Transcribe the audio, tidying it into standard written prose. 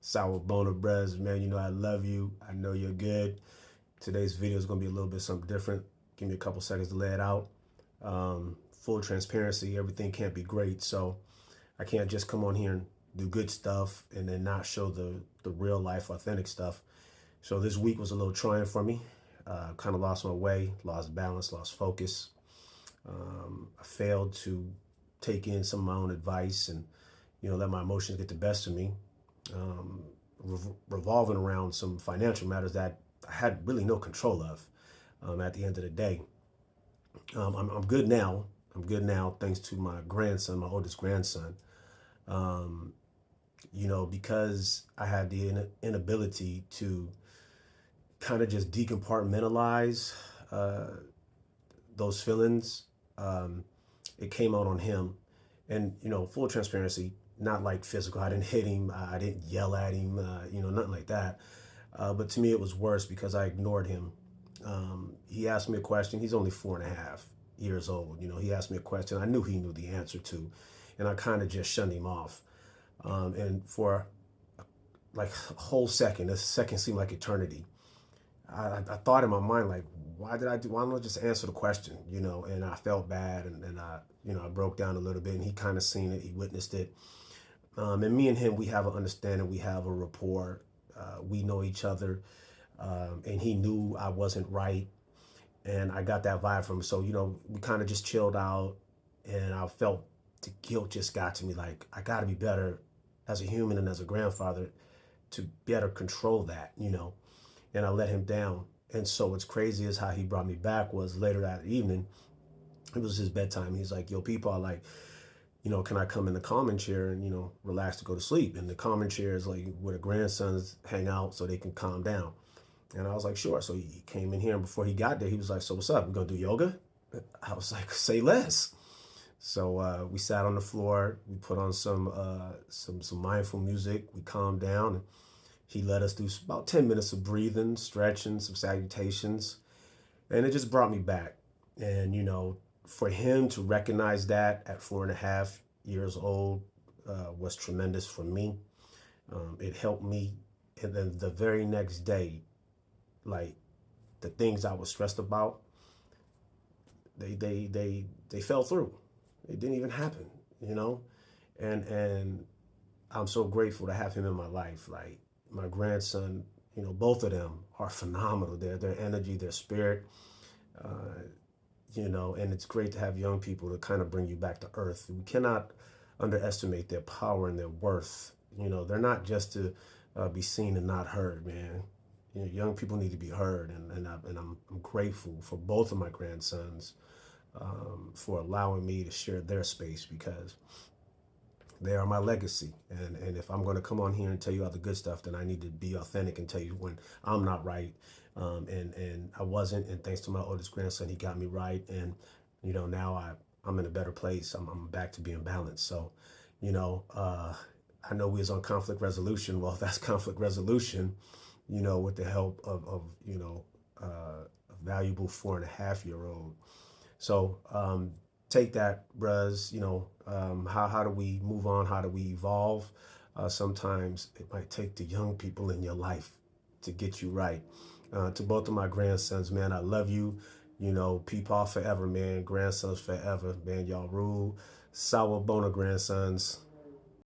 Sour Boner Brothers, man. You know I love you. I know you're good. Today's video is gonna be a little bit something different. Give me a couple seconds to lay it out. Full transparency, everything can't be great, so I can't just come on here and do good stuff and then not show the real life, authentic stuff. So this week was a little trying for me. Kind of lost my way, lost balance, lost focus. I failed to take in some of my own advice and let my emotions get the best of me. Um, Revolving around some financial matters that I had really no control of. At the end of the day, I'm good now. I'm good now thanks to my grandson, my oldest grandson. Um, because I had the inability to kind of just decompartmentalize uh, those feelings. Um, it came out on him, and full transparency, not like physical. I didn't hit him. I didn't yell at him. Nothing like that. But to me, it was worse because I ignored him. He asked me a question. He's only 4.5 years old. He asked me a question I knew he knew the answer to, and I kind of just shunned him off. And for like a whole second, this second seemed like eternity. I thought in my mind, like, why don't I just answer the question, and I felt bad, and I broke down a little bit, and he kind of seen it, he witnessed it. And me and him, we have an understanding, we have a rapport, we know each other, and he knew I wasn't right, and I got that vibe from him. So, we kind of just chilled out, and I felt the guilt just got to me, like, I got to be better as a human and as a grandfather to better control that, and I let him down. And so what's crazy is how he brought me back was later that evening. It was his bedtime. He's like, yo, people are like, can I come in the common chair and, relax to go to sleep? And the common chair is like where the grandsons hang out so they can calm down. And I was like, sure. So he came in here, and before he got there, he was like, so what's up? We gonna do yoga? I was like, say less. So we sat on the floor. We put on some mindful music. We calmed down, and he let us do about 10 minutes of breathing, stretching, some salutations, and it just brought me back. And for him to recognize that at 4.5 years old was tremendous for me. It helped me, and then the very next day, like the things I was stressed about, they fell through. It didn't even happen, and I'm so grateful to have him in my life. Like my grandson, both of them are phenomenal. Their energy, their spirit, and it's great to have young people to kind of bring you back to earth. We cannot underestimate their power and their worth. They're not just to be seen and not heard, man. Young people need to be heard, and I'm grateful for both of my grandsons for allowing me to share their space because they are my legacy. And if I'm going to come on here and tell you all the good stuff, then I need to be authentic and tell you when I'm not right. And I wasn't. And thanks to my oldest grandson, he got me right. And, now I'm in a better place. I'm back to being balanced. So, I know we was on conflict resolution. Well, that's conflict resolution, with the help of a valuable 4.5-year-old. So, take that, bruhs. How do we move on? How do we evolve? Sometimes it might take the young people in your life to get you right. To both of my grandsons, man, I love you. Peepaw forever, man. Grandsons forever, man. Y'all rule. Sour Boner grandsons.